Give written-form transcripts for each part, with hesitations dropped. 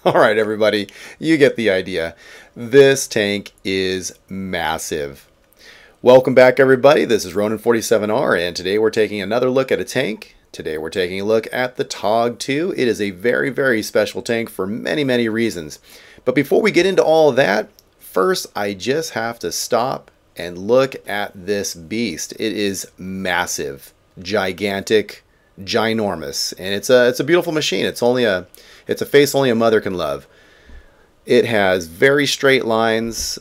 All right, everybody, you get the idea. This tank is massive. Welcome back, everybody. This is Ronin 47R, and today we're taking another look at a tank. Today we're taking a look at the TOG II. It is a very, very special tank for many, many reasons. But before we get into all of that, first I just have to stop and look at this beast. It is massive, gigantic, ginormous, and it's a beautiful machine. It's a face only a mother can love. It has very straight lines.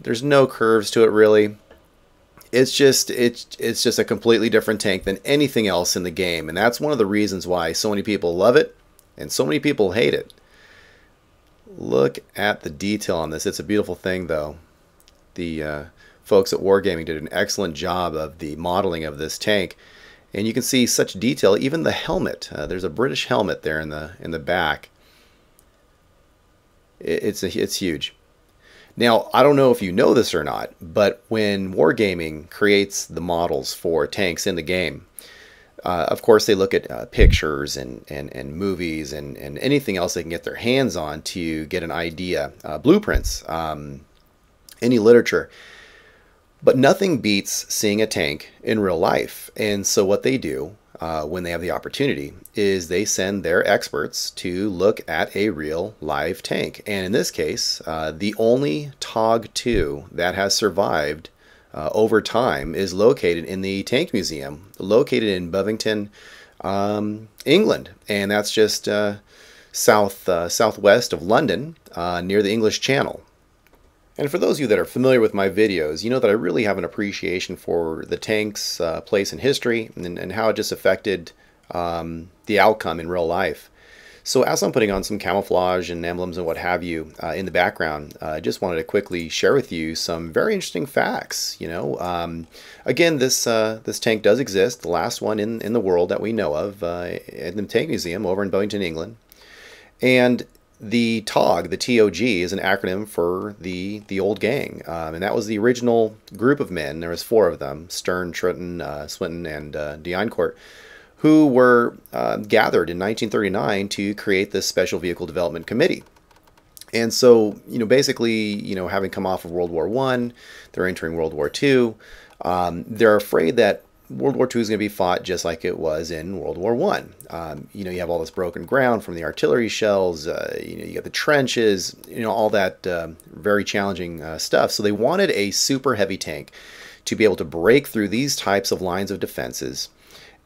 There's no curves to it really. It's just a completely different tank than anything else in the game, and that's one of the reasons why so many people love it and so many people hate it. Look at the detail on this. It's a beautiful thing, though. The folks at Wargaming did an excellent job of the modeling of this tank, and you can see such detail. Even the helmet. There's a British helmet there in the back. It's huge. Now, I don't know if you know this or not, but when Wargaming creates the models for tanks in the game, of course they look at pictures and movies and anything else they can get their hands on to get an idea, blueprints, any literature. But nothing beats seeing a tank in real life. And so what they do when they have the opportunity is they send their experts to look at a real live tank. And in this case, the only TOG II that has survived over time is located in the Tank Museum, located in Bovington, England. And that's just southwest of London, near the English Channel. And for those of you that are familiar with my videos, you know that I really have an appreciation for the tank's place in history and how it just affected the outcome in real life. So as I'm putting on some camouflage and emblems and what have you in the background, I just wanted to quickly share with you some very interesting facts. Again, this tank does exist, the last one in the world that we know of, in the Tank Museum over in Bovington, England. And the TOG, the TOG, is an acronym for the old gang, and that was the original group of men. There was 4 of them: Stern, Trunton, Swinton, and d'Eyncourt, who were gathered in 1939 to create this Special Vehicle Development Committee. And so, basically, having come off of World War I, they're entering World War II. They're afraid that World War II is going to be fought just like it was in World War I. You have all this broken ground from the artillery shells, you got the trenches, all that very challenging stuff. So they wanted a super heavy tank to be able to break through these types of lines of defenses.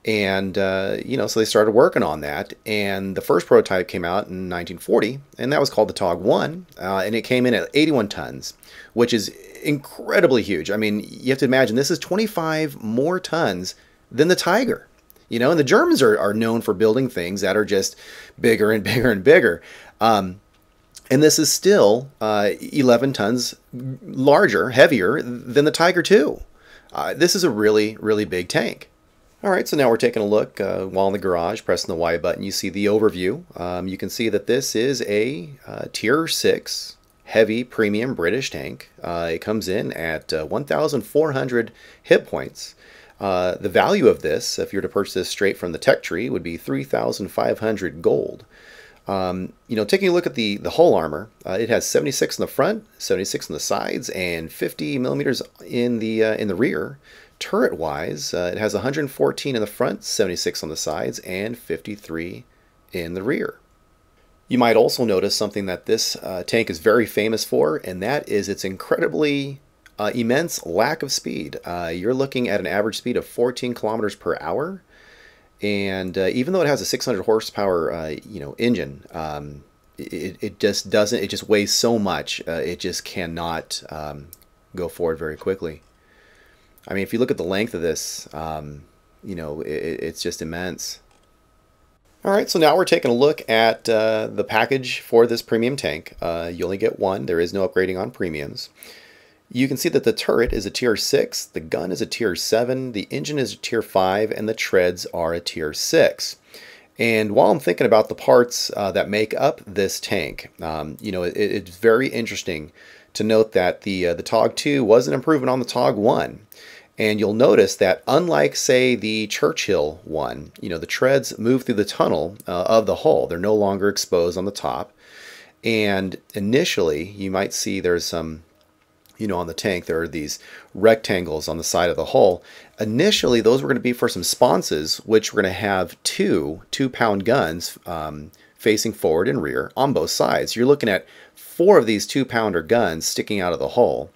And, so they started working on that. And the first prototype came out in 1940, and that was called the TOG I, and it came in at 81 tons, which is incredibly huge. I mean, you have to imagine this is 25 more tons than the Tiger. And the Germans are known for building things that are just bigger and bigger and bigger. And this is still 11 tons larger, heavier than the Tiger II. This is a really, really big tank. All right, so now we're taking a look while in the garage, pressing the Y button. You see the overview. You can see that this is a Tier 6 heavy premium British tank. It comes in at 1,400 hit points. The value of this, if you were to purchase this straight from the tech tree, would be 3,500 gold. Taking a look at the hull armor, it has 76 in the front, 76 on the sides, and 50 millimeters in the rear. Turret-wise, it has 114 in the front, 76 on the sides, and 53 in the rear. You might also notice something that this tank is very famous for, and that is its incredibly immense lack of speed. You're looking at an average speed of 14 kilometers per hour, and even though it has a 600 horsepower engine, it just doesn't. It just weighs so much. It just cannot go forward very quickly. I mean, if you look at the length of this, it's just immense. All right, so now we're taking a look at the package for this premium tank. You only get one. There is no upgrading on premiums. You can see that the turret is a Tier 6, the gun is a Tier 7, the engine is a Tier 5, and the treads are a Tier 6. And while I'm thinking about the parts that make up this tank, it's very interesting to note that the TOG II was an improvement on the TOG I. And you'll notice that unlike, say, the Churchill one, the treads move through the tunnel of the hull. They're no longer exposed on the top. And initially, you might see there's some, on the tank, there are these rectangles on the side of the hull. Initially, those were going to be for some sponses, which were going to have two 2-pound guns facing forward and rear on both sides. You're looking at 4 of these 2-pounder guns sticking out of the hull.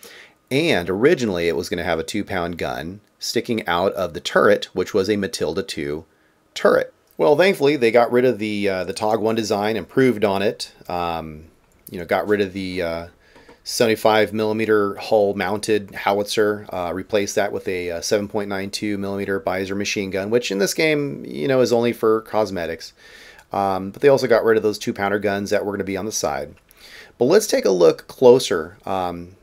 And originally, it was going to have a 2-pound gun sticking out of the turret, which was a Matilda II turret. Well, thankfully, they got rid of the TOG I design, improved on it. Got rid of the 75 millimeter hull mounted howitzer, replaced that with a 7.92 millimeter Beiser machine gun, which in this game, is only for cosmetics. But they also got rid of those 2-pounder guns that were going to be on the side. But let's take a look closer,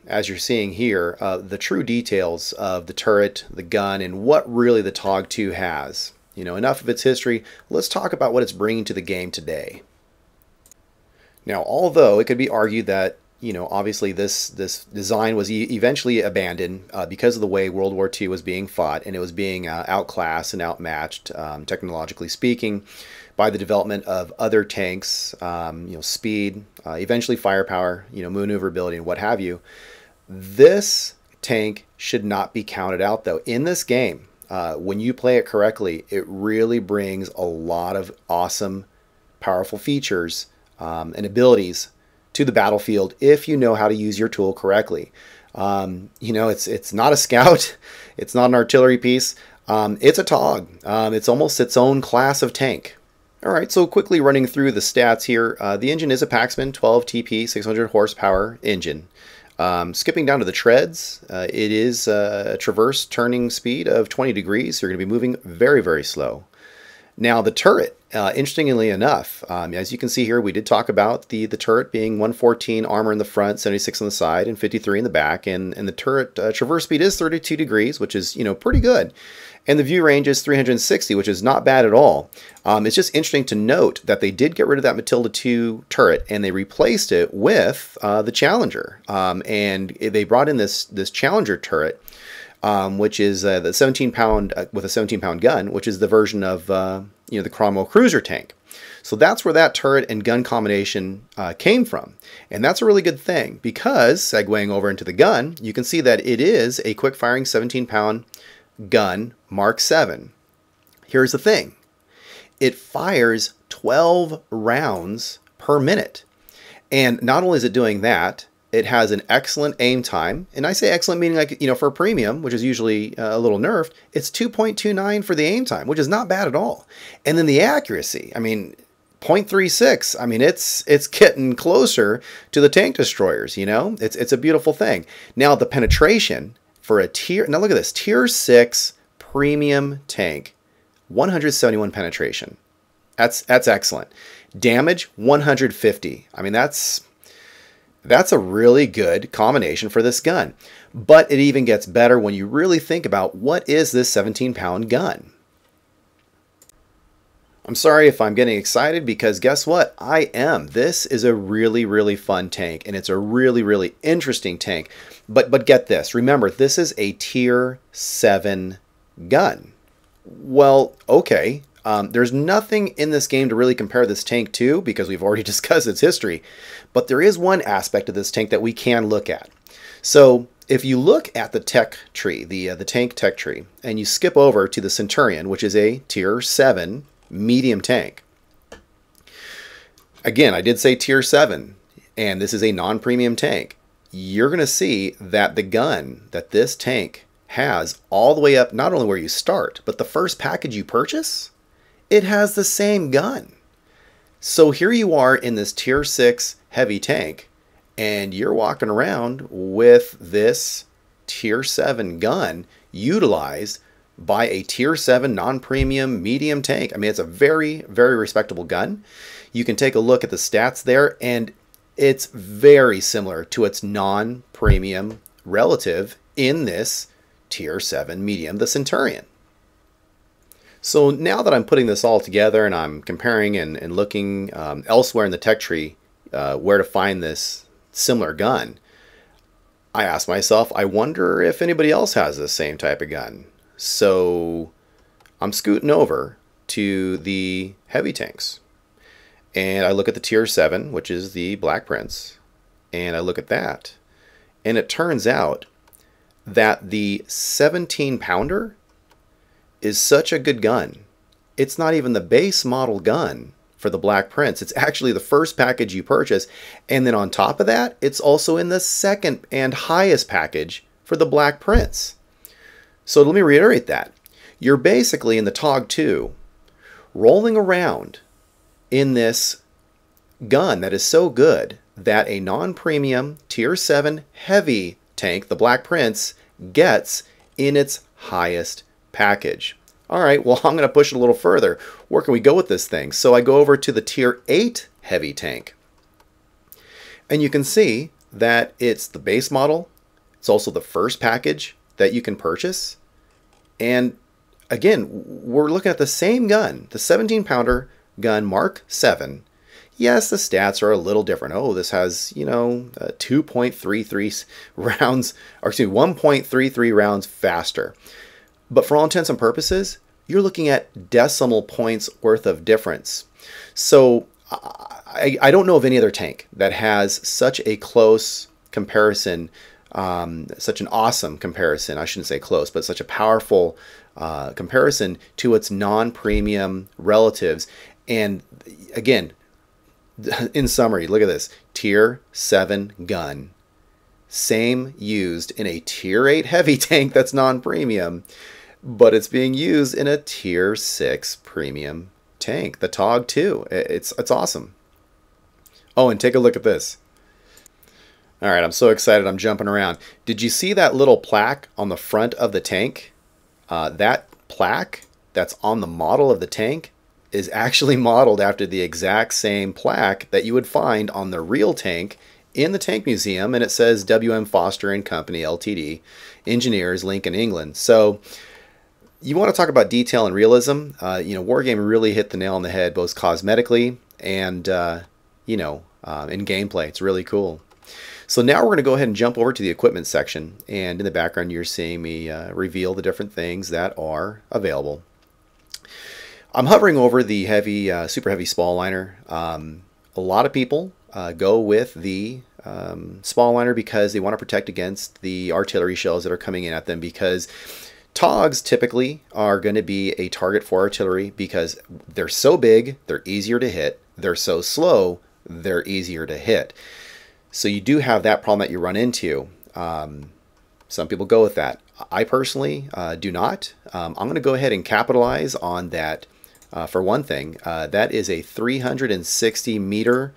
as you're seeing here, the true details of the turret, the gun, and what really the TOG II has. Enough of its history. Let's talk about what it's bringing to the game today. Now, although it could be argued that, obviously this design was eventually abandoned because of the way World War II was being fought, and it was being outclassed and outmatched, technologically speaking, by the development of other tanks, speed, eventually firepower, maneuverability, and what have you. This tank should not be counted out, though. In this game, when you play it correctly, it really brings a lot of awesome, powerful features and abilities to the battlefield if you know how to use your tool correctly. It's not a scout, it's not an artillery piece, it's a TOG. It's almost its own class of tank. All right, so quickly running through the stats here. The engine is a Paxman 12 TP 600 horsepower engine. Skipping down to the treads, it is a traverse turning speed of 20 degrees. So you're going to be moving very, very slow. Now the turret, interestingly enough, as you can see here, we did talk about the turret being 114 armor in the front, 76 on the side, and 53 in the back. And the turret traverse speed is 32 degrees, which is, pretty good. And the view range is 360, which is not bad at all. It's just interesting to note that they did get rid of that Matilda II turret and they replaced it with the Challenger. And they brought in this Challenger turret, which is the 17-pound with a 17-pound gun, which is the version of the Cromwell cruiser tank. So that's where that turret and gun combination came from. And that's a really good thing because, segueing over into the gun, you can see that it is a quick-firing 17-pound gun Mark 7. Here's the thing. It fires 12 rounds per minute. And not only is it doing that, it has an excellent aim time. And I say excellent meaning like, for a premium, which is usually a little nerfed, it's 2.29 for the aim time, which is not bad at all. And then the accuracy, 0.36. It's getting closer to the tank destroyers, It's a beautiful thing. Now the penetration for a now look at this, tier 6 premium tank, 171 penetration. That's excellent. Damage, 150. That's a really good combination for this gun. But it even gets better when you really think about what is this 17-pound gun. I'm sorry if I'm getting excited because guess what? I am. This is a really, really fun tank and it's a really, really interesting tank. But get this. Remember, this is a tier 7 gun. Well, okay. There's nothing in this game to really compare this tank to because we've already discussed its history. But there is one aspect of this tank that we can look at. So if you look at the tech tree, the tank tech tree, and you skip over to the Centurion, which is a tier 7 medium tank. Again, I did say tier 7, and this is a non-premium tank. You're going to see that the gun that this tank has all the way up, not only where you start, but the first package you purchase, it has the same gun. So here you are in this tier 6 heavy tank, and you're walking around with this tier 7 gun utilized by a tier 7 non-premium medium tank. It's a very, very respectable gun. You can take a look at the stats there, and it's very similar to its non-premium relative in this tier 7 medium, the Centurion. So now that I'm putting this all together and I'm comparing and looking elsewhere in the tech tree where to find this similar gun, I ask myself, I wonder if anybody else has the same type of gun. So I'm scooting over to the heavy tanks. and I look at the tier 7, which is the Black Prince, and I look at that, and it turns out that the 17 pounder is such a good gun. It's not even the base model gun for the Black Prince. It's actually the first package you purchase, and then on top of that, it's also in the second and highest package for the Black Prince. So let me reiterate that. You're basically in the TOG II rolling around in this gun that is so good that a non-premium tier 7 heavy tank, the Black Prince, gets in its highest package. All right, well, I'm going to push it a little further. Where can we go with this thing? So I go over to the tier 8 heavy tank, and you can see that it's the base model. It's also the first package that you can purchase. And again, we're looking at the same gun, the 17 pounder gun Mark 7. Yes, the stats are a little different. Oh, this has, 2.33 rounds, or excuse me, 1.33 rounds faster. But for all intents and purposes, you're looking at decimal points worth of difference. So I don't know of any other tank that has such a close comparison, such an awesome comparison. I shouldn't say close, but such a powerful comparison to its non-premium relatives. And again, in summary, look at this. Tier 7 gun. Same used in a tier 8 heavy tank that's non-premium, but it's being used in a tier 6 premium tank, the TOG II. It's awesome. Oh, and take a look at this. All right, I'm so excited. I'm jumping around. Did you see that little plaque on the front of the tank? That plaque that's on the model of the tank is actually modeled after the exact same plaque that you would find on the real tank in the Tank Museum, and it says W.M. Foster and Company Ltd. Engineers, Lincoln, England. So you want to talk about detail and realism. Wargame really hit the nail on the head, both cosmetically and in gameplay. It's really cool. So now we're going to go ahead and jump over to the equipment section, and in the background you're seeing me reveal the different things that are available. I'm hovering over the heavy, super heavy spall liner. A lot of people go with the spall liner because they want to protect against the artillery shells that are coming in at them, because TOGs typically are going to be a target for artillery because they're so big, they're easier to hit. They're so slow, they're easier to hit. So you do have that problem that you run into. Some people go with that. I personally do not. I'm going to go ahead and capitalize on that. For one thing, that is a 360 meter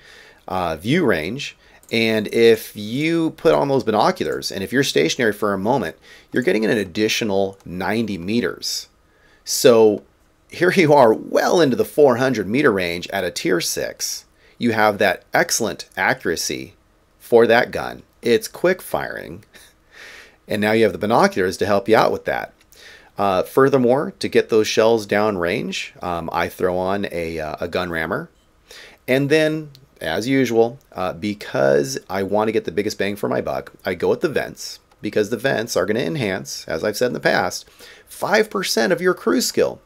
view range. And if you put on those binoculars, and if you're stationary for a moment, you're getting an additional 90 meters. So here you are well into the 400 meter range at a tier 6. You have that excellent accuracy for that gun. It's quick firing. And now you have the binoculars to help you out with that. Furthermore, to get those shells down range, I throw on a gun rammer. And then, as usual, because I want to get the biggest bang for my buck, I go with the vents, because the vents are going to enhance, as I've said in the past, 5% of your cruise skill.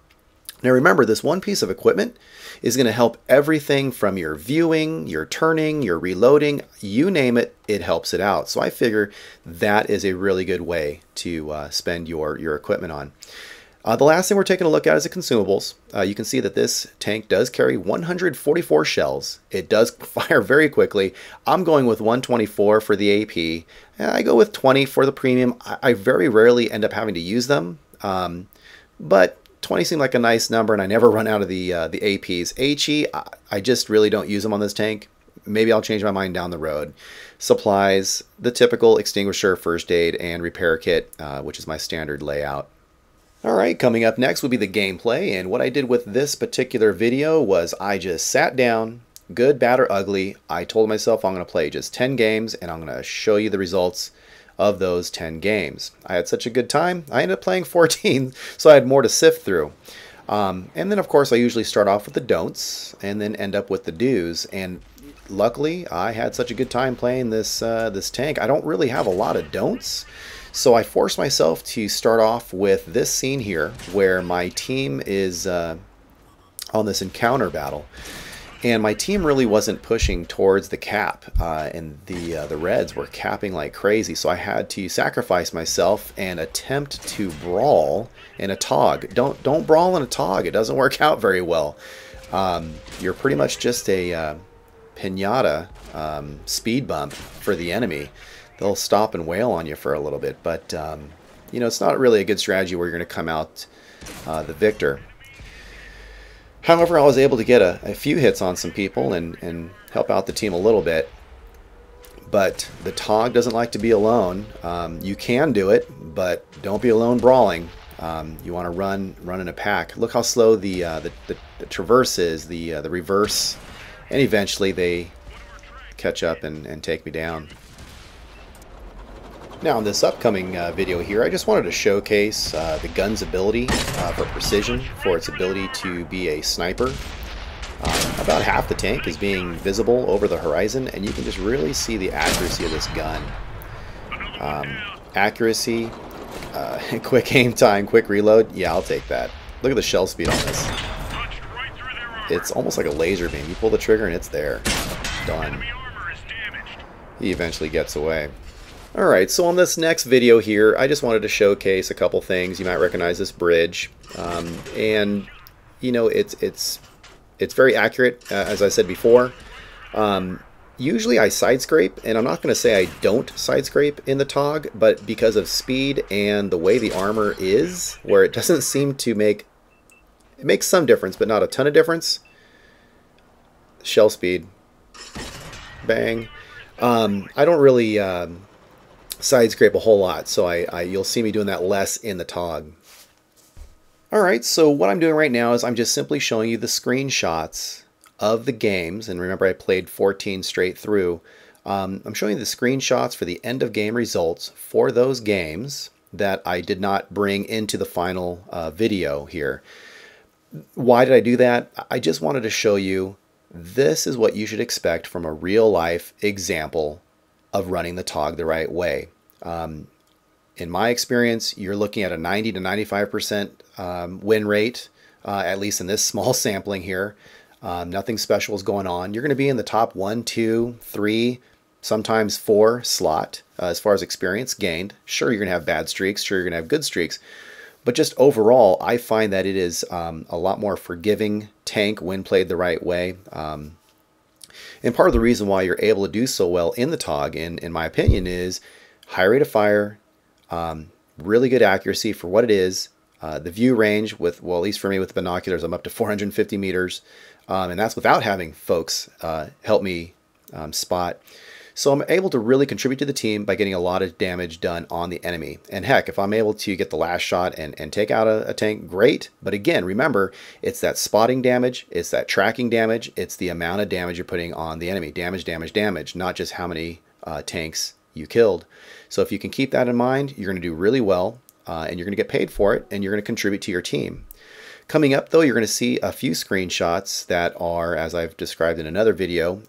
Now remember, this one piece of equipment is going to help everything from your viewing, your turning, your reloading, you name it, it helps it out. So I figure that is a really good way to spend your equipment on. The last thing we're taking a look at is the consumables. You can see that this tank does carry 144 shells. It does fire very quickly. I'm going with 124 for the AP. I go with 20 for the premium. I very rarely end up having to use them, but 20 seemed like a nice number, and I never run out of the APs. HE, I just really don't use them on this tank. Maybe I'll change my mind down the road. Supplies, the typical extinguisher, first aid, and repair kit, which is my standard layout. Alright, coming up next will be the gameplay, and what I did with this particular video was I just sat down, good, bad, or ugly. I told myself I'm going to play just 10 games, and I'm going to show you the results of those 10 games. I had such a good time, I ended up playing 14, so I had more to sift through. And then, of course, I usually start off with the don'ts, and then end up with the do's, and luckily, I had such a good time playing this, this tank. I don't really have a lot of don'ts. So I forced myself to start off with this scene here where my team is on this encounter battle. And my team really wasn't pushing towards the cap, and the Reds were capping like crazy. So I had to sacrifice myself and attempt to brawl in a TOG. Don't brawl in a TOG. It doesn't work out very well. You're pretty much just a pinata speed bump for the enemy. They'll stop and wail on you for a little bit, but you know, it's not really a good strategy where you're going to come out the victor. However, I was able to get a few hits on some people and help out the team a little bit. But the TOG doesn't like to be alone. You can do it, but don't be alone brawling. You want to run in a pack. Look how slow the traverse is, the reverse, and eventually they catch up and take me down. Now in this upcoming video here, I just wanted to showcase the gun's ability for precision, for its ability to be a sniper. About half the tank is being visible over the horizon, and you can just really see the accuracy of this gun. Accuracy, quick aim time, quick reload, yeah, I'll take that. Look at the shell speed on this. It's almost like a laser beam. You pull the trigger and it's there. Done. He eventually gets away. Alright, so on this next video here, I just wanted to showcase a couple things. You might recognize this bridge, and you know, it's very accurate, as I said before. Usually I side scrape, and I'm not going to say I don't side scrape in the TOG, but because of speed and the way the armor is, where it doesn't seem to make, it makes some difference, but not a ton of difference. Shell speed, bang. I don't really side scrape a whole lot, so you'll see me doing that less in the TOG. Alright, so what I'm doing right now is I'm just simply showing you the screenshots of the games, and remember I played 14 straight through. I'm showing you the screenshots for the end of game results for those games that I did not bring into the final video here. Why did I do that? I just wanted to show you this is what you should expect from a real life example of running the TOG the right way. In my experience, you're looking at a 90 to 95% win rate, at least in this small sampling here. Nothing special is going on. You're going to be in the top 1, 2, 3, sometimes 4 slot as far as experience gained. Sure, you're going to have bad streaks. Sure, you're going to have good streaks. But just overall, I find that it is a lot more forgiving tank when played the right way. And part of the reason why you're able to do so well in the TOG, in my opinion, is high rate of fire, really good accuracy for what it is, the view range with, well, at least for me with binoculars, I'm up to 450 meters, and that's without having folks help me spot. So I'm able to really contribute to the team by getting a lot of damage done on the enemy. And heck, if I'm able to get the last shot and take out a tank, great. But again, remember, it's that spotting damage, it's that tracking damage, it's the amount of damage you're putting on the enemy. Damage, damage, damage, not just how many tanks you killed. So if you can keep that in mind, you're going to do really well, and you're going to get paid for it, and you're going to contribute to your team. Coming up, though, you're going to see a few screenshots that are, as I've described in another video,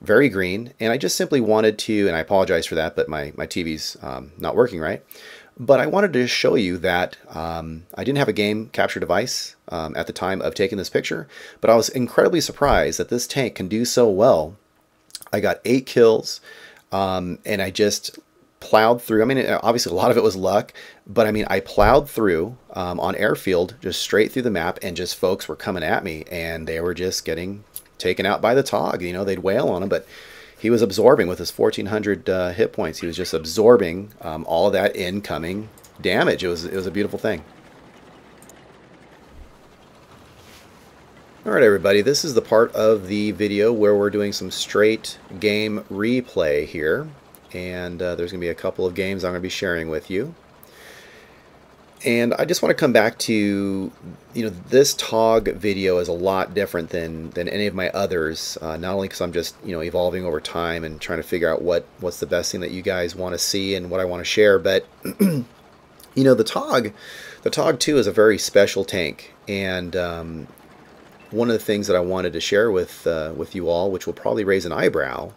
very green, and I just simply wanted to, and I apologize for that, but my TV's not working right, but I wanted to show you that I didn't have a game capture device at the time of taking this picture, but I was incredibly surprised that this tank can do so well. I got 8 kills, and I just plowed through. I mean, obviously a lot of it was luck, but I mean, I plowed through on airfield, just straight through the map, and just folks were coming at me, and they were just getting taken out by the TOG. You know, they'd wail on him, but he was absorbing with his 1400 hit points. He was just absorbing all of that incoming damage. It was a beautiful thing. All right, everybody, this is the part of the video where we're doing some straight game replay here, and there's going to be a couple of games I'm going to be sharing with you. And I just want to come back to, you know, this TOG video is a lot different than any of my others, not only because I'm just, you know, evolving over time and trying to figure out what's the best thing that you guys want to see and what I want to share, but, you know, the TOG II is a very special tank, and one of the things that I wanted to share with you all, which will probably raise an eyebrow,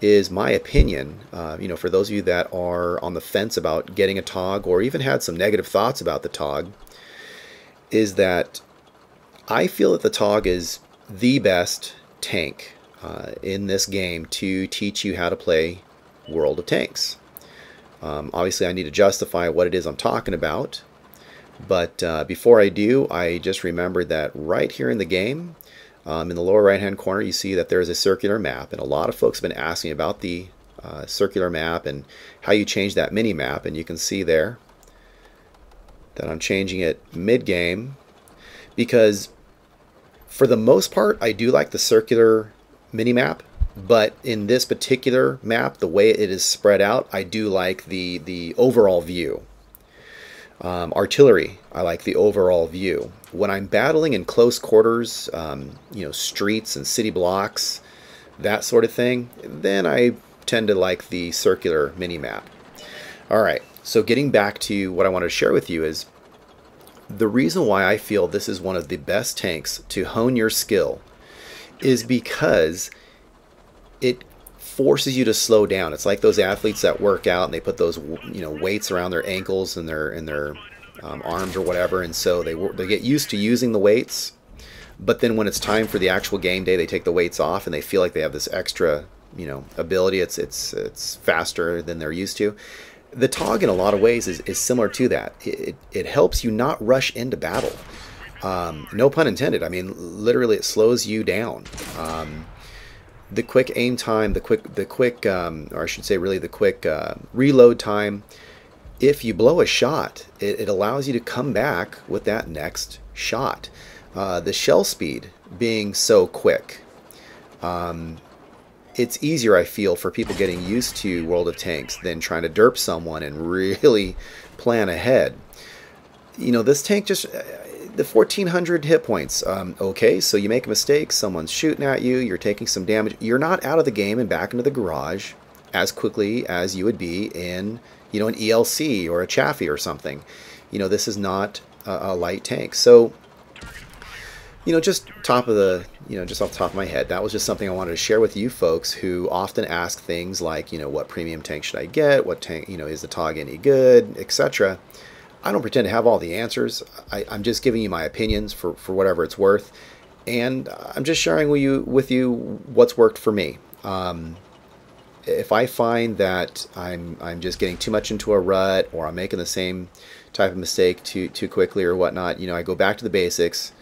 is my opinion, you know, for those of you that are on the fence about getting a TOG or even had some negative thoughts about the TOG, is that I feel that the TOG is the best tank in this game to teach you how to play World of Tanks. Obviously, I need to justify what it is I'm talking about, but before I do, I just remembered that right here in the game, in the lower right hand corner, you see that there's a circular map, and a lot of folks have been asking about the circular map and how you change that mini map, and you can see there that I'm changing it mid-game, because for the most part I do like the circular mini map, but in this particular map, the way it is spread out, I do like the overall view. Artillery, I like the overall view. When I'm battling in close quarters, you know, streets and city blocks, that sort of thing, then I tend to like the circular mini map. All right, so getting back to what I wanted to share with you is the reason why I feel this is one of the best tanks to hone your skill is because it forces you to slow down. It's like those athletes that work out and they put those, you know, weights around their ankles and their arms or whatever, and so they get used to using the weights. But then when it's time for the actual game day, they take the weights off and they feel like they have this extra, you know, ability. It's faster than they're used to. The TOG in a lot of ways is similar to that. It helps you not rush into battle. No pun intended. I mean, literally, it slows you down. The quick aim time, the quick, or I should say, really the quick reload time. If you blow a shot, it allows you to come back with that next shot. The shell speed being so quick. It's easier, I feel, for people getting used to World of Tanks than trying to derp someone and really plan ahead. You know, this tank just, the 1400 hit points. Okay, so you make a mistake, someone's shooting at you, you're taking some damage. You're not out of the game and back into the garage as quickly as you would be in, you know, an ELC or a Chaffee or something. You know, this is not a light tank. So, you know, just off the top of my head, that was just something I wanted to share with you folks who often ask things like, you know, what premium tank should I get? What tank, you know, is the TOG any good, etc. I don't pretend to have all the answers. I'm just giving you my opinions for whatever it's worth, and I'm just sharing with you what's worked for me. If I find that I'm just getting too much into a rut, or I'm making the same type of mistake too quickly or whatnot, you know, I go back to the basics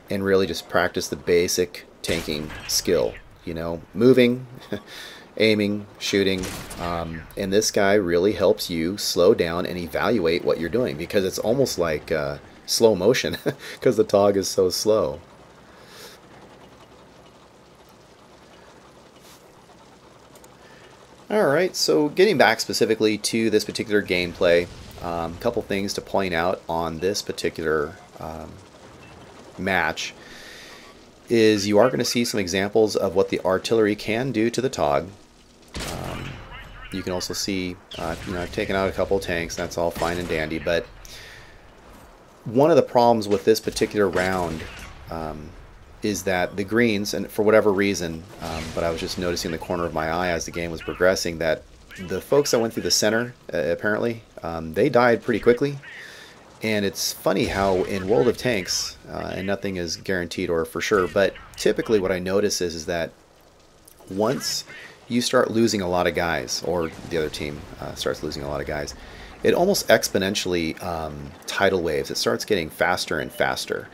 and really just practice the basic tanking skill, you know, moving, aiming, shooting, and this guy really helps you slow down and evaluate what you're doing, because it's almost like slow motion because the TOG is so slow. Alright, so getting back specifically to this particular gameplay, a couple things to point out on this particular match is you are going to see some examples of what the artillery can do to the TOG. You can also see, you know, I've taken out a couple tanks, that's all fine and dandy, but one of the problems with this particular round is that the greens, and for whatever reason, but I was just noticing in the corner of my eye as the game was progressing that the folks that went through the center, apparently, they died pretty quickly. And it's funny how in World of Tanks, and nothing is guaranteed or for sure, but typically what I notice is that once you start losing a lot of guys, or the other team starts losing a lot of guys, it almost exponentially tidal waves. It starts getting faster and faster.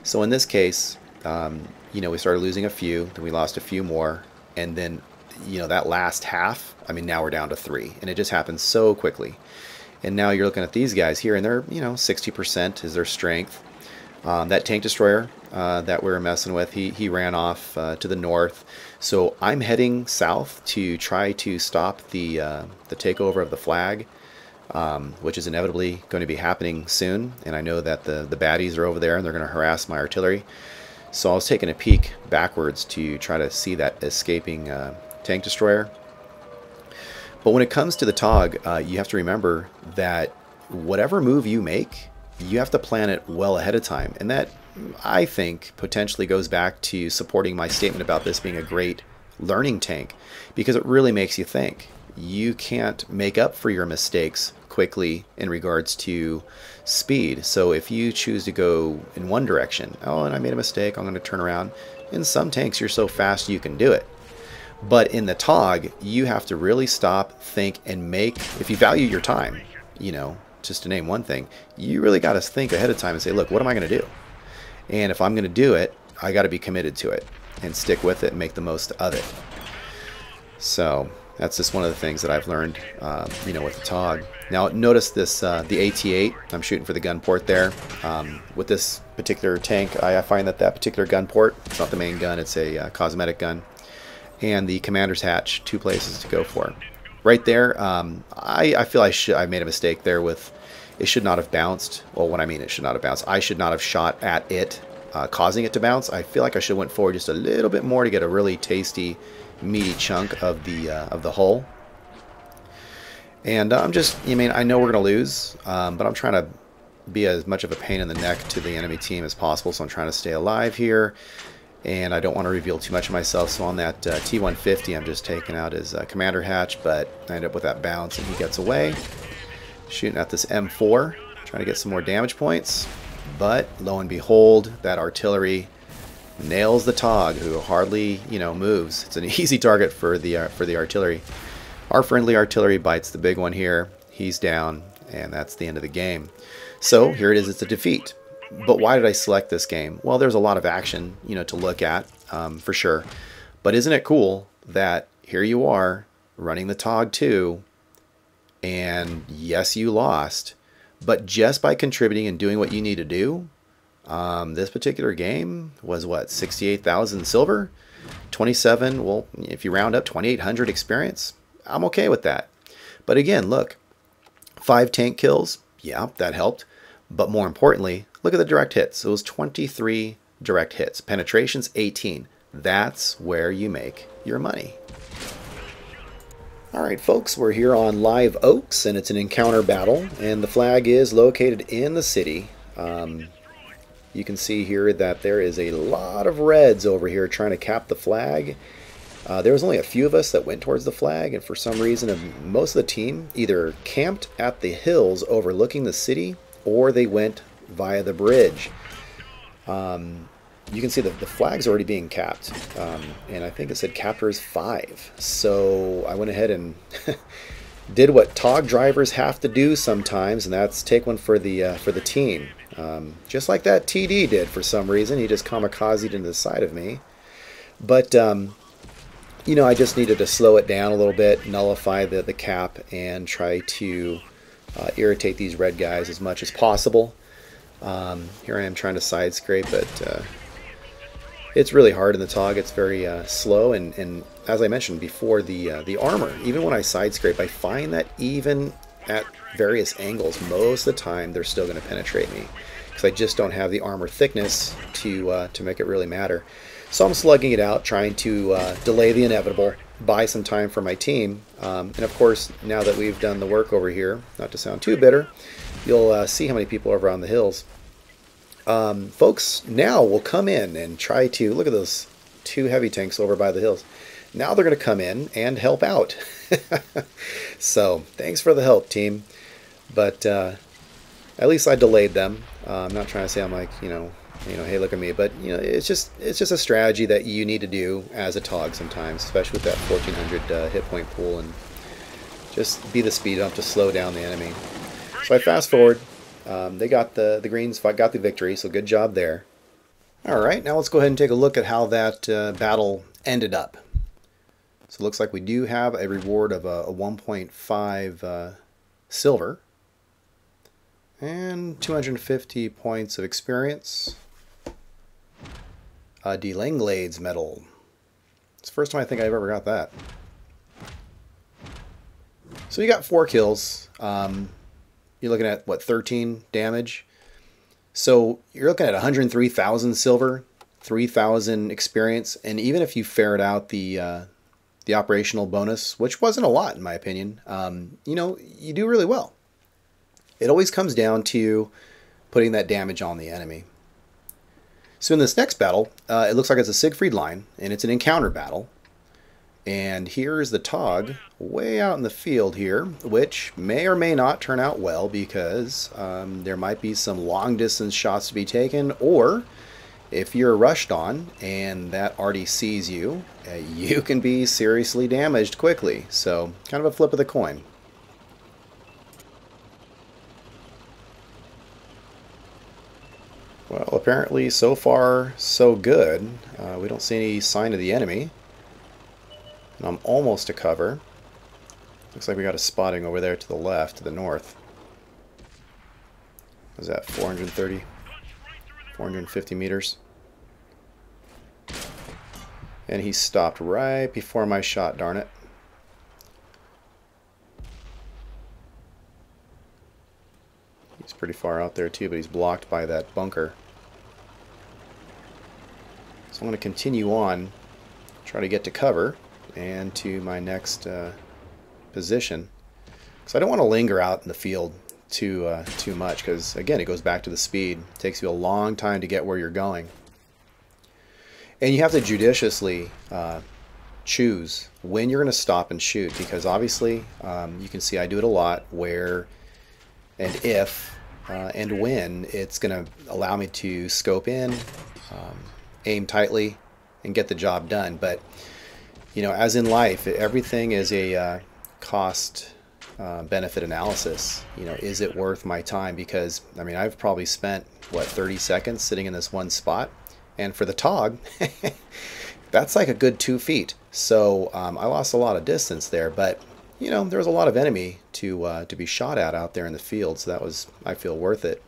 So in this case, you know, we started losing a few, then we lost a few more, and then, you know, that last half, I mean, now we're down to 3, and it just happens so quickly. And now you're looking at these guys here, and they're, you know, 60% is their strength. That tank destroyer that we were messing with, he ran off to the north. So I'm heading south to try to stop the takeover of the flag, which is inevitably going to be happening soon. And I know that the baddies are over there, and they're going to harass my artillery. So I was taking a peek backwards to try to see that escaping tank destroyer. But when it comes to the TOG, you have to remember that whatever move you make, you have to plan it well ahead of time. And that, I think, potentially goes back to supporting my statement about this being a great learning tank, because it really makes you think. You can't make up for your mistakes quickly in regards to speed. So if you choose to go in one direction, oh, and I made a mistake, I'm going to turn around. In some tanks, you're so fast you can do it. But in the TOG, you have to really stop, think, and make, if you value your time, you know, just to name one thing, you really got to think ahead of time and say, look, what am I going to do? And if I'm going to do it, I got to be committed to it and stick with it and make the most of it. So that's just one of the things that I've learned, you know, with the TOG. Now notice this, the AT-8, I'm shooting for the gun port there. With this particular tank, I find that particular gun port, it's not the main gun, it's a cosmetic gun. And the commander's hatch, 2 places to go for. Right there, I feel I made a mistake there with, it should not have bounced. Well, what I mean, it should not have bounced. I should not have shot at it, causing it to bounce. I feel like I should have went forward just a little bit more to get a really tasty, meaty chunk of the hull. And I'm just, I mean, I know we're going to lose, but I'm trying to be as much of a pain in the neck to the enemy team as possible, so I'm trying to stay alive here. And I don't want to reveal too much of myself, so on that T-150 I'm just taking out his commander hatch, but I end up with that bounce and he gets away. Shooting at this M4, trying to get some more damage points, but lo and behold, that artillery nails the TOG, who hardly, you know, moves. It's an easy target for the artillery. Our friendly artillery bites the big one here. He's down, and that's the end of the game. So here it is, it's a defeat. But why did I select this game? Well, there's a lot of action, you know, to look at, for sure. But isn't it cool that here you are running the TOG II, and yes, you lost, but just by contributing and doing what you need to do, this particular game was what, 68,000 silver, 27, well, if you round up, 2,800 experience. I'm okay with that. But again, look, 5 tank kills, yeah, that helped. But more importantly, look at the direct hits. It was 23 direct hits. Penetrations, 18. That's where you make your money. All right, folks, we're here on Live Oaks, and it's an encounter battle, and the flag is located in the city. You can see here that there is a lot of reds over here trying to cap the flag. There was only a few of us that went towards the flag, and for some reason, most of the team either camped at the hills overlooking the city, or they went via the bridge. You can see that the flag's already being capped, and I think it said captors 5. So I went ahead and did what TOG drivers have to do sometimes, and that's take one for the team. Just like that TD did for some reason. He just kamikazed into the side of me. But you know, I just needed to slow it down a little bit, nullify the cap, and try to irritate these red guys as much as possible. Here I am trying to side scrape, but it's really hard in the TOG. It's very slow, and as I mentioned before, the armor, even when I side scrape, I find that even at various angles, most of the time they're still going to penetrate me, because I just don't have the armor thickness to make it really matter. So I'm slugging it out, trying to delay the inevitable, buy some time for my team. And of course, now that we've done the work over here, not to sound too bitter, you'll see how many people are over on the hills. Folks now will come in and try to, look at those 2 heavy tanks over by the hills. Now they're going to come in and help out. So thanks for the help, team. But at least I delayed them. I'm not trying to say I'm like, you know, hey, look at me. But you know, it's just a strategy that you need to do as a TOG sometimes, especially with that 1,400 hit point pool, and just be the speed up to slow down the enemy. So I fast forward. They got the Greens got the victory, so good job there. All right, now let's go ahead and take a look at how that battle ended up. So it looks like we do have a reward of a 1.5 silver and 250 points of experience. A Delanglades medal. It's the first time I think I've ever got that. So you got 4 kills. You're looking at, what, 13 damage? So you're looking at 103,000 silver, 3,000 experience, and even if you ferret out the operational bonus, which wasn't a lot in my opinion, you know, you do really well. It always comes down to putting that damage on the enemy. So in this next battle, it looks like it's a Siegfried line, and it's an encounter battle. And here's the TOG way out in the field here, which may or may not turn out well because there might be some long distance shots to be taken, or if you're rushed on and that already sees you, you can be seriously damaged quickly. So kind of a flip of the coin. Well, apparently so far so good. We don't see any sign of the enemy. And I'm almost to cover. Looks like we got a spotting over there to the left, to the north. What is that, 430? 450 meters? And he stopped right before my shot, darn it. He's pretty far out there too, but he's blocked by that bunker. So I'm going to continue on, try to get to cover and to my next position. Because I don't want to linger out in the field too much, because again, it goes back to the speed. It takes you a long time to get where you're going. And you have to judiciously choose when you're going to stop and shoot, because obviously you can see I do it a lot where and if and when it's going to allow me to scope in, aim tightly, and get the job done. But you know, as in life, everything is a cost benefit analysis. You know, is it worth my time? Because I mean, I've probably spent what, 30 seconds sitting in this one spot, and for the TOG that's like a good 2 feet. So I lost a lot of distance there, but you know, there was a lot of enemy to be shot at out there in the field, so that was, I feel, worth it.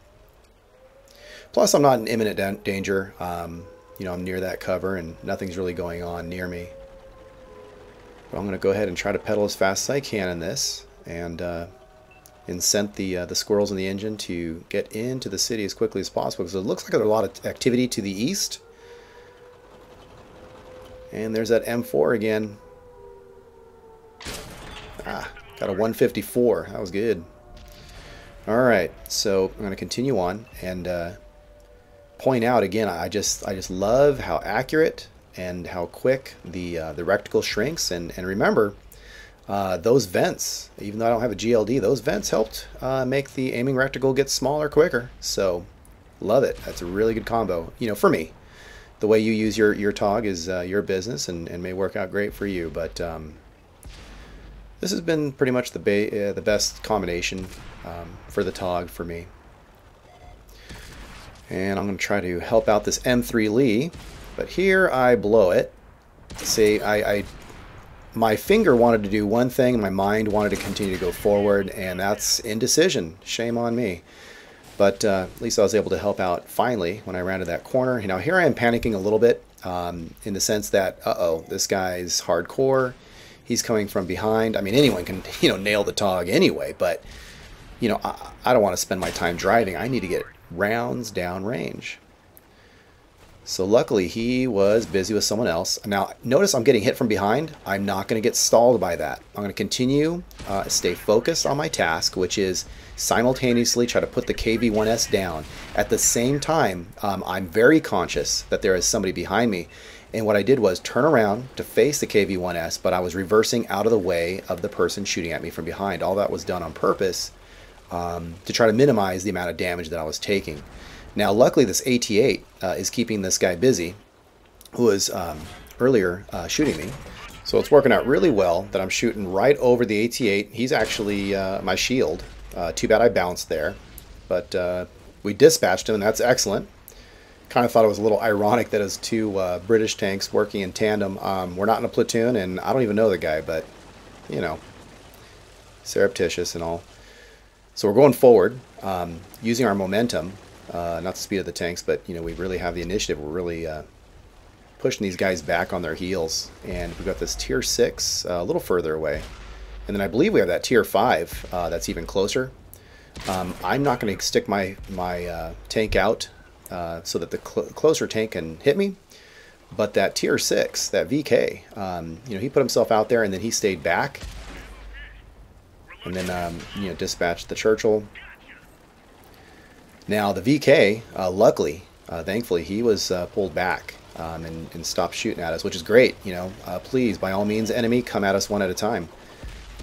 Plus, I'm not in imminent danger. You know, I'm near that cover and nothing's really going on near me. But I'm going to go ahead and try to pedal as fast as I can in this, and incent the squirrels in the engine to get into the city as quickly as possible, because it looks like there's a lot of activity to the east. And there's that M4 again. Ah, got a 154. That was good. Alright, so I'm going to continue on and point out again, I just love how accurate and how quick the reticle shrinks. And remember, those vents, even though I don't have a GLD, those vents helped make the aiming reticle get smaller quicker. So love it. That's a really good combo, you know, for me. The way you use your TOG is your business and may work out great for you, but this has been pretty much the best combination for the TOG for me. And I'm going to try to help out this M3 Lee, but here I blow it. See, my finger wanted to do one thing, and my mind wanted to continue to go forward, and that's indecision. Shame on me. But at least I was able to help out finally when I rounded that corner. You know, here I am panicking a little bit in the sense that, uh-oh, this guy's hardcore. He's coming from behind. I mean, anyone can, you know, nail the TOG anyway, but, you know, I don't want to spend my time driving. I need to get rounds down range. So luckily he was busy with someone else. Now notice I'm getting hit from behind. I'm not going to get stalled by that. I'm going to continue, stay focused on my task, which is simultaneously try to put the KV-1S down. At the same time, I'm very conscious that there is somebody behind me. And what I did was turn around to face the KV-1S, but I was reversing out of the way of the person shooting at me from behind. All that was done on purpose to try to minimize the amount of damage that I was taking. Now, luckily, this AT-8 is keeping this guy busy, who was earlier shooting me. So it's working out really well that I'm shooting right over the AT-8. He's actually my shield. Too bad I bounced there. But we dispatched him, and that's excellent. Kind of thought it was a little ironic that it was two British tanks working in tandem. We're not in a platoon, and I don't even know the guy, but, you know, surreptitious and all. So we're going forward, using our momentum. Not the speed of the tanks, but you know, we really have the initiative. We're really pushing these guys back on their heels, and we've got this tier 6 a little further away, and then I believe we have that tier 5 that's even closer. I'm not going to stick my tank out so that the closer tank can hit me, but that tier 6, that VK, you know, he put himself out there, and then he stayed back, and then you know, dispatched the Churchill. Now the VK, luckily, thankfully, he was pulled back. and stop shooting at us, which is great. You know, please, by all means, enemy, come at us one at a time.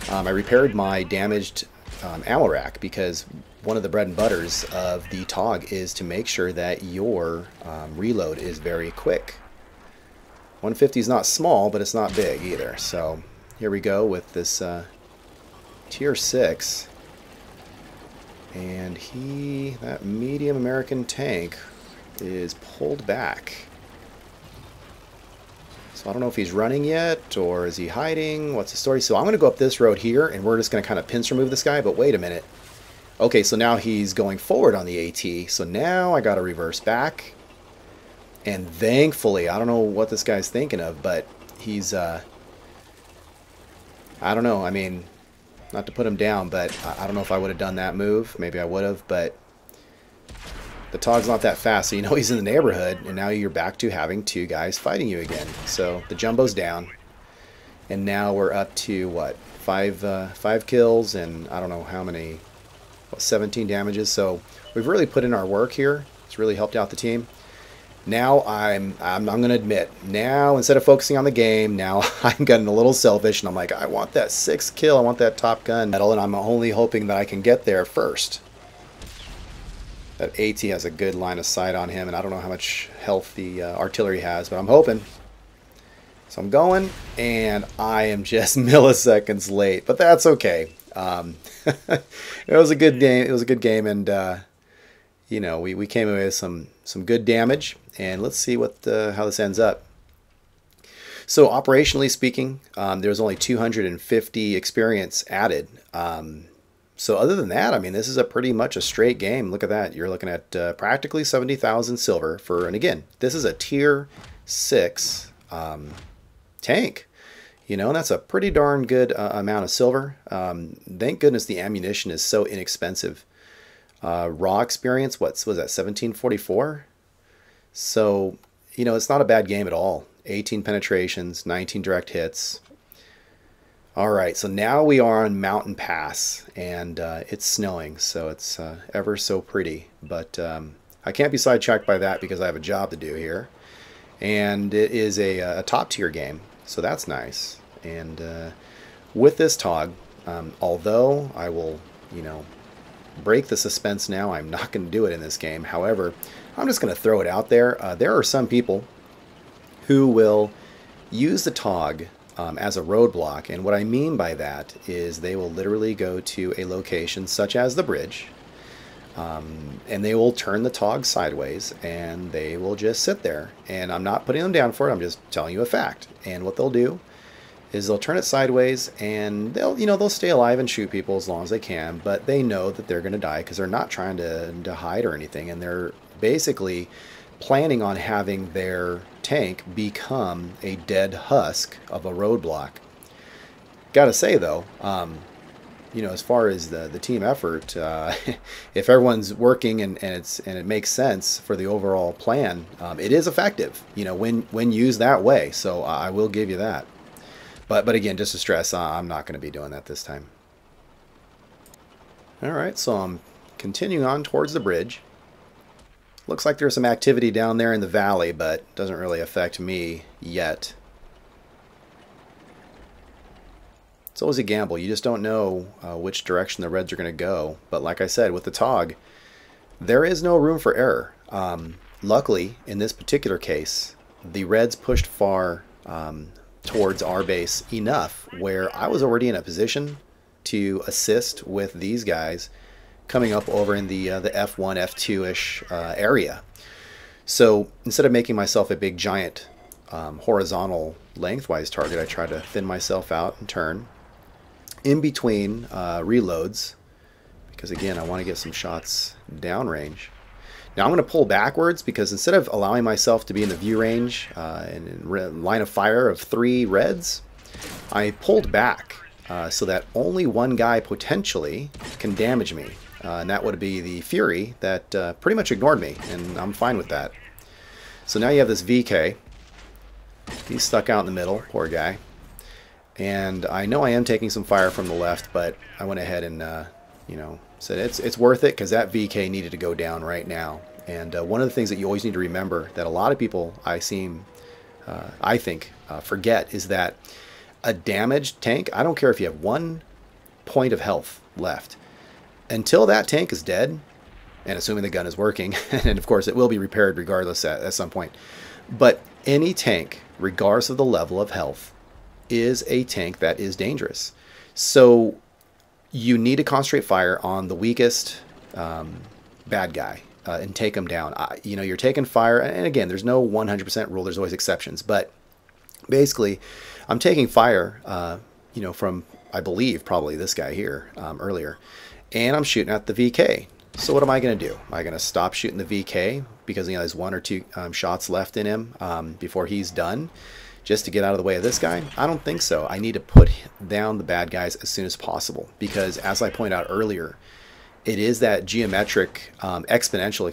I repaired my damaged ammo rack because one of the bread and butters of the TOG is to make sure that your reload is very quick. 150 is not small, but it's not big either. So here we go with this tier 6. And that medium American tank is pulled back. So I don't know if he's running yet, or is he hiding? What's the story? So I'm going to go up this road here, and we're just going to kind of pincer move this guy. But wait a minute. Okay, so now he's going forward on the AT. So now I got to reverse back. And thankfully, I don't know what this guy's thinking of, but he's, I don't know. I mean, not to put him down, but I don't know if I would have done that move. Maybe I would have, but the TOG's not that fast, so you know he's in the neighborhood, and now you're back to having 2 guys fighting you again. So the jumbo's down, and now we're up to, what, 5 kills, and I don't know how many, 17 damages. So we've really put in our work here. It's really helped out the team. Now I'm going to admit, now instead of focusing on the game, now I'm getting a little selfish, and I'm like, I want that 6th kill, I want that Top Gun medal, and I'm only hoping that I can get there first. That AT has a good line of sight on him, and I don't know how much health the artillery has, but I'm hoping. So I'm going, and I am just milliseconds late, but that's okay. It was a good game. It was a good game, and you know, we came away with some good damage, and let's see what how this ends up. So operationally speaking, there was only 250 experience added. So other than that, I mean, this is pretty much a straight game. Look at that. You're looking at practically 70,000 silver for, and again, this is a tier 6 tank. You know, and that's a pretty darn good amount of silver. Thank goodness the ammunition is so inexpensive. Raw experience, what was that, 1744? So, you know, it's not a bad game at all. 18 penetrations, 19 direct hits. All right, so now we are on Mountain Pass, and it's snowing, so it's ever so pretty. But I can't be sidetracked by that because I have a job to do here. And it is a top-tier game, so that's nice. And with this TOG, although I will, you know, break the suspense now, I'm not going to do it in this game. However, I'm just going to throw it out there. There are some people who will use the TOG as a roadblock, and what I mean by that is they will literally go to a location such as the bridge, and they will turn the TOG sideways, and they will just sit there. And I'm not putting them down for it, I'm just telling you a fact. And what they'll do is they'll turn it sideways, and they'll stay alive and shoot people as long as they can, but they know that they're going to die because they're not trying to hide or anything, and they're basically planning on having their tank become a dead husk of a roadblock. Gotta say though, you know, as far as the team effort, if everyone's working and it makes sense for the overall plan, it is effective, you know, when used that way. So I will give you that. But again, just to stress, I'm not going to be doing that this time. All right, so I'm continuing on towards the bridge. Looks like there's some activity down there in the valley, but doesn't really affect me yet. It's always a gamble. You just don't know which direction the Reds are going to go. But like I said, with the TOG, there is no room for error. Luckily, in this particular case, the Reds pushed far towards our base enough where I was already in a position to assist with these guys coming up over in the F1, F2-ish area. So instead of making myself a big giant horizontal lengthwise target, I try to thin myself out and turn in between reloads, because again, I want to get some shots downrange. Now I'm going to pull backwards because instead of allowing myself to be in the view range and in line of fire of 3 Reds, I pulled back so that only one guy potentially can damage me. And that would be the Fury that pretty much ignored me, and I'm fine with that. So now you have this VK. He's stuck out in the middle, poor guy. And I know I am taking some fire from the left, but I went ahead and, you know, said it's worth it because that VK needed to go down right now. And one of the things that you always need to remember that a lot of people I think forget is that a damaged tank, I don't care if you have 1 point of health left, until that tank is dead, and assuming the gun is working, and of course it will be repaired regardless at some point, but any tank, regardless of the level of health, is a tank that is dangerous. So you need to concentrate fire on the weakest bad guy and take them down. You're taking fire, and again, there's no 100% rule. There's always exceptions, but basically, I'm taking fire, from, I believe, probably this guy here earlier, and I'm shooting at the VK. So what am I going to do? Am I going to stop shooting the VK because there's 1 or 2 shots left in him before he's done, just to get out of the way of this guy? I don't think so. I need to put down the bad guys as soon as possible, because as I pointed out earlier, it is that geometric, exponential,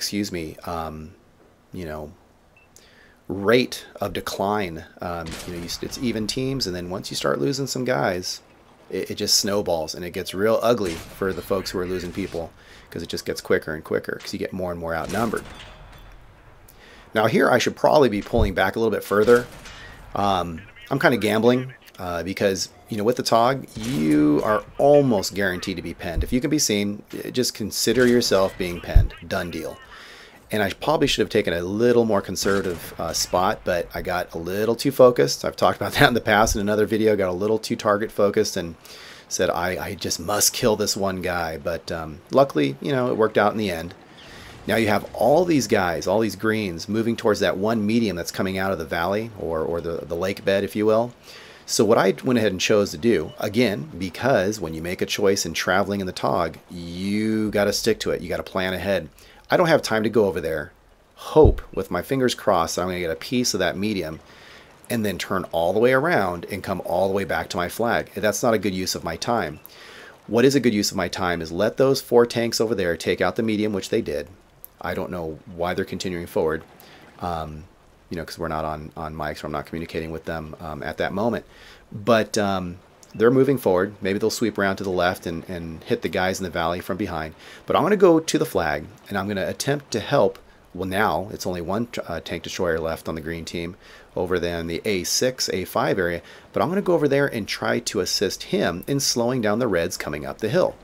rate of decline. It's even teams, and then once you start losing some guys, it just snowballs, and it gets real ugly for the folks who are losing people, because it just gets quicker and quicker because you get more and more outnumbered. Now here I should probably be pulling back a little bit further. I'm kind of gambling because with the TOG, you are almost guaranteed to be penned. If you can be seen, just consider yourself being penned. Done deal. And I probably should have taken a little more conservative spot, but I got a little too focused. I've talked about that in the past in another video. Got a little too target focused and said I just must kill this one guy. But luckily, it worked out in the end. Now you have all these guys, all these greens, moving towards that one medium that's coming out of the valley or the lake bed, if you will. So what I went ahead and chose to do, again, because when you make a choice in traveling in the TOG, you got to stick to it. You got to plan ahead. I don't have time to go over there, hope with my fingers crossed that I'm going to get a piece of that medium, and then turn all the way around and come all the way back to my flag. That's not a good use of my time. What is a good use of my time is let those 4 tanks over there take out the medium, which they did. I don't know why they're continuing forward, because we're not on mics, or I'm not communicating with them at that moment. But they're moving forward. Maybe they'll sweep around to the left and hit the guys in the valley from behind. But I'm going to go to the flag, and I'm going to attempt to help. Well, now it's only 1 tank destroyer left on the green team over there in the A6, A5 area. But I'm going to go over there and try to assist him in slowing down the reds coming up the hill.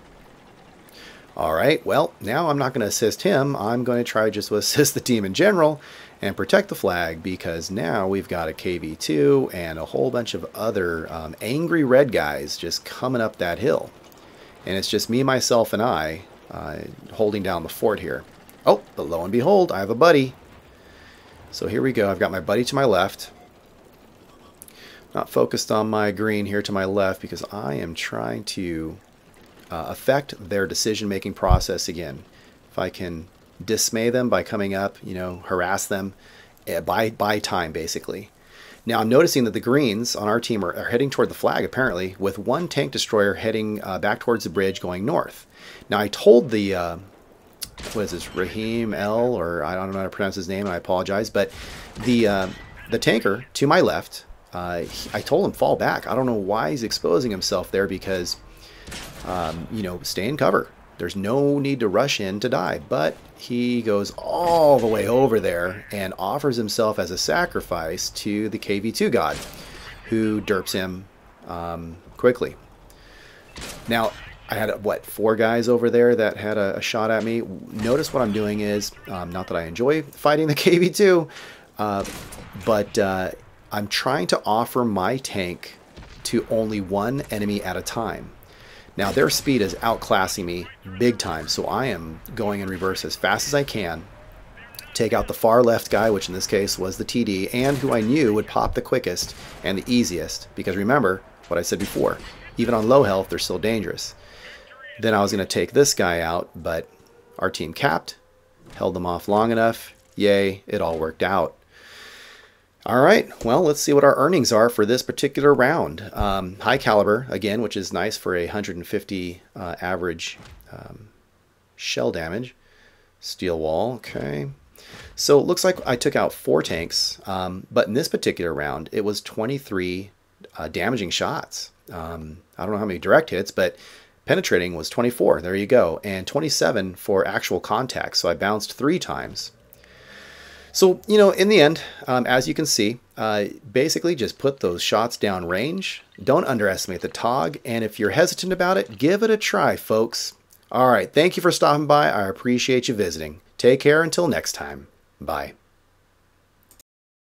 All right, well, now I'm not going to assist him. I'm going to try just to assist the team in general and protect the flag, because now we've got a KV2 and a whole bunch of other angry red guys just coming up that hill. And it's just me, myself, and I holding down the fort here. Oh, but lo and behold, I have a buddy. So here we go. I've got my buddy to my left. Not focused on my green here to my left, because I am trying to affect their decision-making process again. If I can dismay them by coming up, harass them, buy time, basically. Now I'm noticing that the greens on our team are heading toward the flag, apparently, with 1 tank destroyer heading back towards the bridge going north. Now I told the, what is this, Raheem L, or I don't know how to pronounce his name, and I apologize, but the tanker to my left, I told him fall back. I don't know why he's exposing himself there, because stay in cover. There's no need to rush in to die, but he goes all the way over there and offers himself as a sacrifice to the KV2 god, who derps him quickly. Now, I had, 4 guys over there that had a shot at me. Notice what I'm doing is, not that I enjoy fighting the KV2, but I'm trying to offer my tank to only 1 enemy at a time. Now their speed is outclassing me big time, so I am going in reverse as fast as I can, take out the far left guy, which in this case was the TD, and who I knew would pop the quickest and the easiest, because remember what I said before, even on low health they're still dangerous. Then I was going to take this guy out, but our team capped, held them off long enough, yay, it all worked out. Alright, well, let's see what our earnings are for this particular round. High caliber, again, which is nice for a 150 average shell damage. Steel wall, okay. So it looks like I took out 4 tanks, but in this particular round, it was 23 damaging shots. I don't know how many direct hits, but penetrating was 24, there you go, and 27 for actual contact, so I bounced 3 times. So, in the end, as you can see, basically just put those shots down range. Don't underestimate the TOG, and if you're hesitant about it, give it a try, folks. All right, thank you for stopping by. I appreciate you visiting. Take care until next time. Bye.